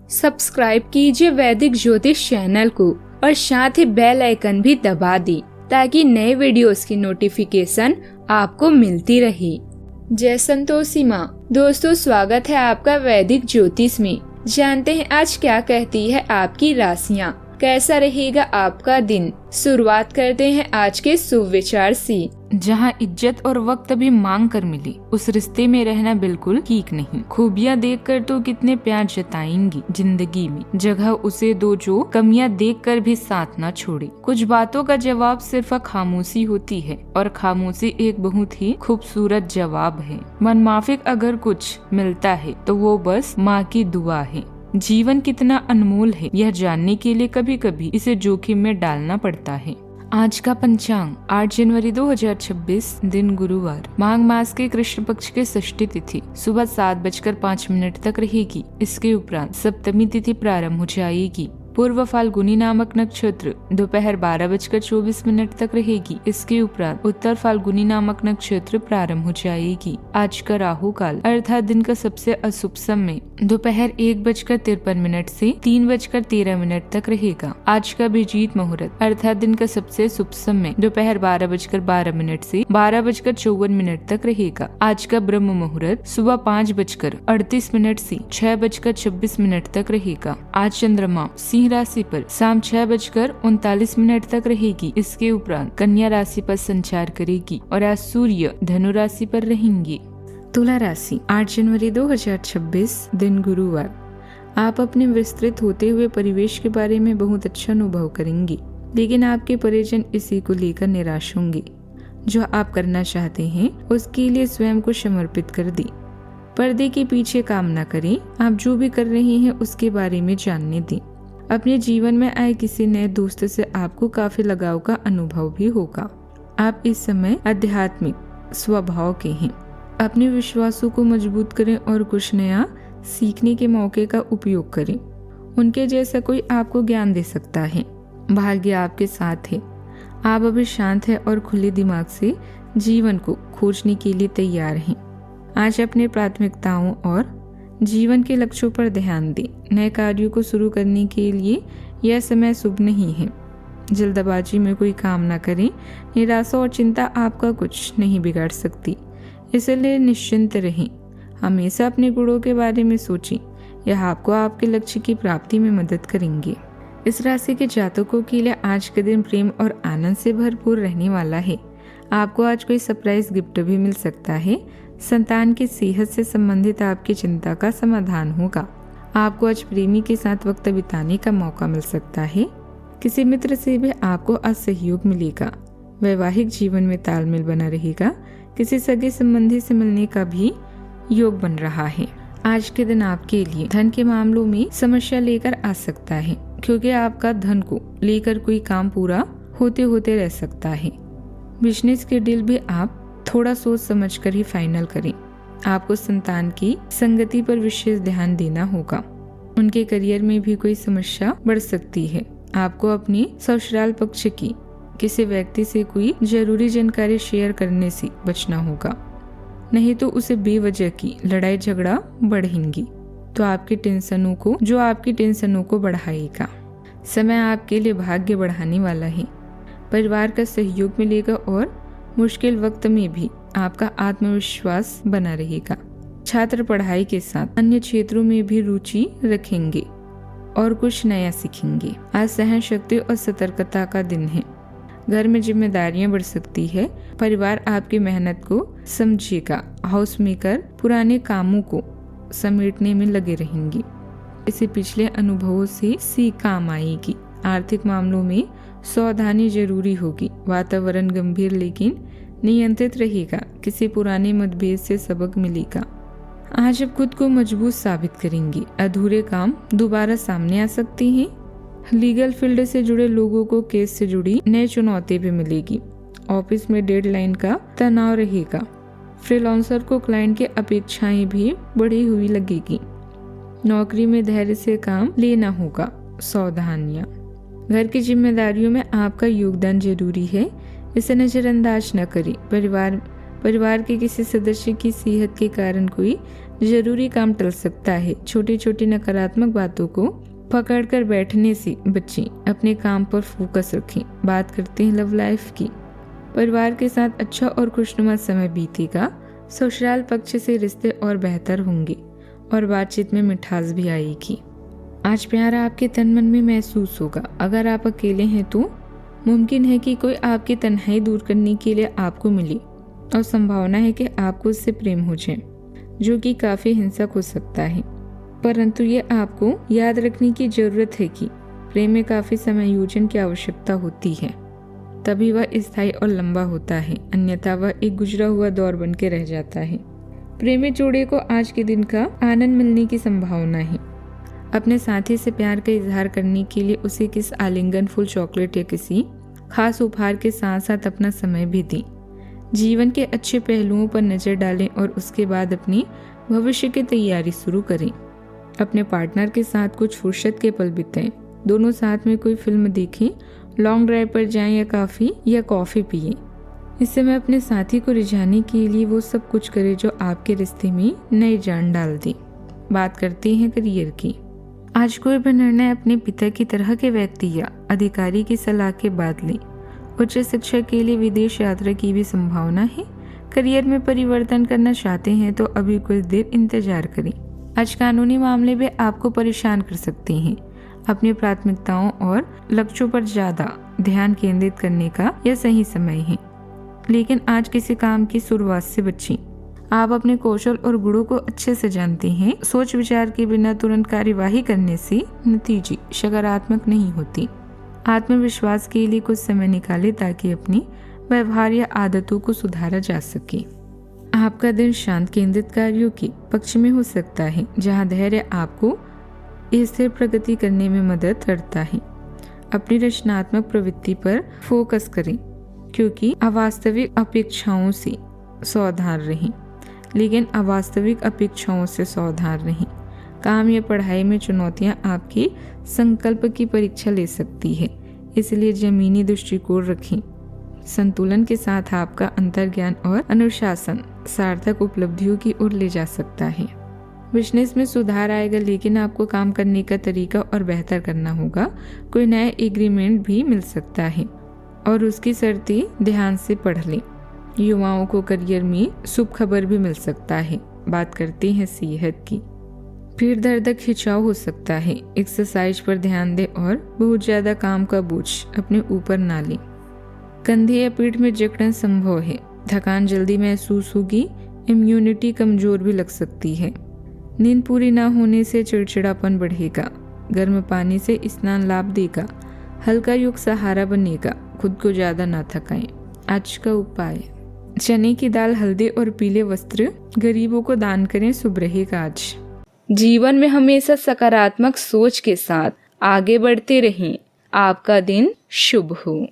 Subscribe कीजिए वैदिक ज्योतिष चैनल को और साथ ही बेल आइकन भी दबा दी ताकि नए वीडियोस की नोटिफिकेशन आपको मिलती रहे। जय संतोषी माँ। दोस्तों, स्वागत है आपका वैदिक ज्योतिष में। जानते हैं आज क्या कहती है आपकी राशियाँ, कैसा रहेगा आपका दिन। शुरुआत करते हैं आज के शुभ विचार से। जहाँ इज्जत और वक्त भी मांग कर मिली, उस रिश्ते में रहना बिल्कुल ठीक नहीं। खूबियाँ देखकर तो कितने प्यार जताएंगी जिंदगी में, जगह उसे दो जो कमियाँ देखकर भी साथ न छोड़े। कुछ बातों का जवाब सिर्फ खामोशी होती है और खामोशी एक बहुत ही खूबसूरत जवाब है। मनमाफिक अगर कुछ मिलता है तो वो बस माँ की दुआ है। जीवन कितना अनमोल है यह जानने के लिए कभी कभी इसे जोखिम में डालना पड़ता है। आज का पंचांग 8 जनवरी 2026, दिन गुरुवार। माघ मास के कृष्ण पक्ष के षष्ठी तिथि सुबह 7:05 तक रहेगी। इसके उपरांत सप्तमी तिथि प्रारंभ हो जाएगी। पूर्व फाल्गुनी नामक नक्षत्र दोपहर 12:24 तक रहेगी। इसके उपरांत उत्तर फाल्गुनी नामक नक्षत्र प्रारंभ हो जाएगी। आज का राहु काल अर्थात दिन का सबसे अशुभ समय दोपहर 1:53 से 3:13 तक रहेगा। आज का अभिजीत मुहूर्त अर्थात दिन का सबसे शुभ समय दोपहर 12:12 से 12:54 तक रहेगा। आज का ब्रह्म मुहूर्त सुबह 5:38 से 6:26 तक रहेगा। आज चंद्रमा सिंह राशि पर शाम 6:39 तक रहेगी। इसके उपरांत कन्या राशि पर संचार करेगी और आज सूर्य धनु राशि पर रहेंगे। तुला राशि 8 जनवरी 2026, दिन गुरुवार। आप अपने विस्तृत होते हुए परिवेश के बारे में बहुत अच्छा अनुभव करेंगे, लेकिन आपके परिजन इसी को लेकर निराश होंगे। जो आप करना चाहते हैं उसके लिए स्वयं को समर्पित कर दें। पर्दे के पीछे काम न करें। आप जो भी कर रहे हैं उसके बारे में जानने दें। अपने जीवन में आए किसी नए दोस्त से आपको काफी लगाव का अनुभव भी होगा। आप इस समय आध्यात्मिक स्वभाव के हैं। अपने विश्वासों को मजबूत करें और कुछ नया सीखने के मौके का उपयोग करें। उनके जैसा कोई आपको ज्ञान दे सकता है। भाग्य आपके साथ है। आप अभी शांत हैं और खुले दिमाग से जीवन को खोजने के लिए तैयार हैं। आज अपने प्राथमिकताओं और जीवन के लक्ष्यों पर ध्यान दें। नए कार्यों को शुरू करने के लिए यह समय शुभ नहीं है। जल्दबाजी में कोई काम न करें। निराशा और चिंता आपका कुछ नहीं बिगाड़ सकती, इसलिए निश्चिंत रहें। हमेशा अपने गुणों के बारे में सोचें। यह आपको आपके लक्ष्य की प्राप्ति में मदद करेंगे। इस राशि के जातकों के लिए आज के दिन प्रेम और आनंद से भरपूर रहने वाला है। आपको आज कोई सरप्राइज गिफ्ट भी मिल सकता है। संतान की सेहत से संबंधित आपकी चिंता का समाधान होगा। आपको आज प्रेमी के साथ वक्त बिताने का मौका मिल सकता है। किसी मित्र से भी आपको आज सहयोग मिलेगा। वैवाहिक जीवन में तालमेल बना रहेगा। किसी सगे संबंधी से मिलने का भी योग बन रहा है। आज के दिन आपके लिए धन के मामलों में समस्या लेकर आ सकता है, क्योंकि आपका धन को लेकर कोई काम पूरा होते होते रह सकता है। बिजनेस के डील भी आप थोड़ा सोच समझकर ही फाइनल करें। आपको संतान की संगति पर विशेष ध्यान देना होगा। उनके करियर में भी कोई समस्या बढ़ सकती है। आपको अपने ससुराल पक्ष की किसी व्यक्ति से कोई जरूरी जानकारी शेयर करने से बचना होगा, नहीं तो उसे बेवजह की लड़ाई झगड़ा बढ़ेंगी तो आपकी टेंशनों को बढ़ाएगा। समय आपके लिए भाग्य बढ़ाने वाला है। परिवार का सहयोग मिलेगा और मुश्किल वक्त में भी आपका आत्मविश्वास बना रहेगा। छात्र पढ़ाई के साथ अन्य क्षेत्रों में भी रुचि रखेंगे और कुछ नया सीखेंगे। आज सहन शक्ति और सतर्कता का दिन है। घर में जिम्मेदारियां बढ़ सकती है। परिवार आपकी मेहनत को समझेगा। हाउस मेकर पुराने कामों को समेटने में लगे रहेंगे। इसे पिछले अनुभवों से सीख काम आएगी। आर्थिक मामलों में सावधानी जरूरी होगी। वातावरण गंभीर लेकिन नियंत्रित रहेगा। किसी पुराने मतभेद से सबक मिलेगा। आज आप खुद को मजबूत साबित करेंगे। अधूरे काम दोबारा सामने आ सकते हैं। लीगल फील्ड से जुड़े लोगों को केस से जुड़ी नई चुनौती भी मिलेगी। ऑफिस में डेडलाइन का तनाव रहेगा। फ्रीलांसर को क्लाइंट की अपेक्षाएं भी बढ़ी हुई लगेगी। नौकरी में धैर्य से काम लेना होगा। सावधानियां। घर की जिम्मेदारियों में आपका योगदान जरूरी है, इसे नजरअंदाज न करें। परिवार के किसी सदस्य की सेहत के कारण कोई जरूरी काम टल सकता है। छोटी छोटी नकारात्मक बातों को पकड़कर बैठने से बच्चे अपने काम पर फोकस रखें। बात करते हैं लव लाइफ की। परिवार के साथ अच्छा और खुशनुमा समय बीतेगा। ससुराल पक्ष से रिश्ते और बेहतर होंगे और बातचीत में मिठास भी आएगी। आज प्यार आपके तन मन में महसूस होगा। अगर आप अकेले हैं तो मुमकिन है कि कोई आपकी तन्हाई दूर करने के लिए आपको मिले और संभावना है कि आपको उससे प्रेम हो जाए, जो कि काफी हिंसक हो सकता है। परंतु ये आपको याद रखने की जरूरत है कि प्रेम में काफी समायोजन की आवश्यकता होती है, तभी वह स्थायी और लंबा होता है, अन्यथा वह एक गुजरा हुआ दौर बन के रह जाता है। प्रेमी जोड़े को आज के दिन का आनंद मिलने की संभावना है। अपने साथी से प्यार का इजहार करने के लिए उसे किस आलिंगन, फुल चॉकलेट या किसी खास उपहार के साथ साथ अपना समय भी दें। जीवन के अच्छे पहलुओं पर नजर डालें और उसके बाद अपनी भविष्य की तैयारी शुरू करें। अपने पार्टनर के साथ कुछ फुर्सत के पल बिताएं। दोनों साथ में कोई फिल्म देखें, लॉन्ग ड्राइव पर जाएं या कॉफी पिए। इस समय अपने साथी को रिझाने के लिए वो सब कुछ करे जो आपके रिश्ते में नई जान डाल दे। बात करते हैं करियर की। आज कोई भी निर्णय अपने पिता की तरह के व्यक्ति या अधिकारी की सलाह के बाद लें। उच्च शिक्षा के लिए विदेश यात्रा की भी संभावना है। करियर में परिवर्तन करना चाहते हैं तो अभी कुछ देर इंतजार करें। आज कानूनी मामले भी आपको परेशान कर सकते हैं। अपनी प्राथमिकताओं और लक्ष्यों पर ज्यादा ध्यान केंद्रित करने का यह सही समय है, लेकिन आज किसी काम की शुरुआत से बचें। आप अपने कौशल और गुणों को अच्छे से जानते हैं। सोच विचार के बिना तुरंत कार्यवाही करने से नतीजे सकारात्मक नहीं होती। आत्मविश्वास के लिए कुछ समय निकालें ताकि अपनी व्यवहार या आदतों को सुधारा जा सके। आपका दिन शांत केंद्रित कार्यों के पक्ष में हो सकता है, जहां धैर्य आपको स्थिर प्रगति करने में मदद करता है। अपनी रचनात्मक प्रवृत्ति पर फोकस करें, क्योंकि अवास्तविक अपेक्षाओं से सावधान रहें। काम या पढ़ाई में चुनौतियां आपके संकल्प की परीक्षा ले सकती है, इसलिए जमीनी दृष्टिकोण रखें। संतुलन के साथ आपका अंतर्ज्ञान और अनुशासन सार्थक उपलब्धियों की ओर ले जा सकता है। बिजनेस में सुधार आएगा, लेकिन आपको काम करने का तरीका और बेहतर करना होगा। कोई नया एग्रीमेंट भी मिल सकता है और उसकी शर्तें ध्यान से पढ़ लें। युवाओं को करियर में शुभ खबर भी मिल सकता है। बात करते हैं सेहत की। पीठ दर्द, खिंचाव हो सकता है। एक्सरसाइज पर ध्यान दें और बहुत ज्यादा काम का बोझ अपने ऊपर ना लें। कंधे या पीठ में जकड़न संभव है। थकान जल्दी महसूस होगी। इम्यूनिटी कमजोर भी लग सकती है। नींद पूरी ना होने से चिड़चिड़ापन बढ़ेगा। गर्म पानी से स्नान लाभ देगा। हल्का योग सहारा बनेगा। खुद को ज्यादा ना थकाएं। आज का उपाय: चने की दाल, हल्दी और पीले वस्त्र गरीबों को दान करें। शुभ रहेगा आज। जीवन में हमेशा सकारात्मक सोच के साथ आगे बढ़ते रहें। आपका दिन शुभ हो।